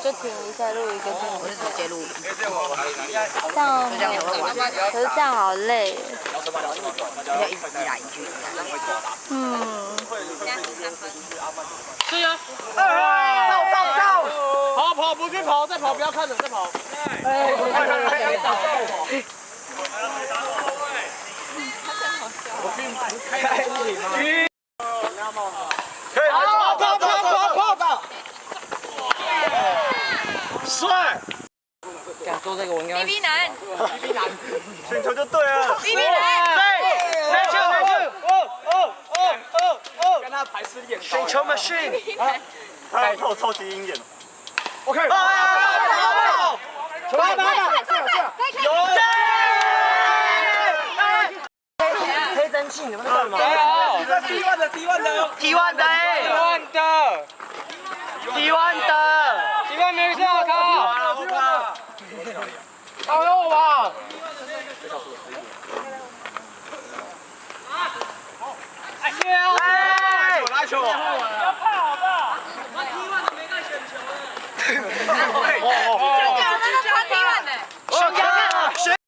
就停一下，录一个停。我是直接录。这样，可是这样好累。要一直一来一去。嗯。对呀。走！跑，不去跑，再跑，不要看了，再跑。哎，我去开出体吗？可以，跑！帅！敢说这个我应该。BB 男，选球就对了。BB 男，对，球，跟他排斥眼。选球 machine。他有超级鹰眼。OK。球快！有。黑蒸汽，你们在干嘛T1的。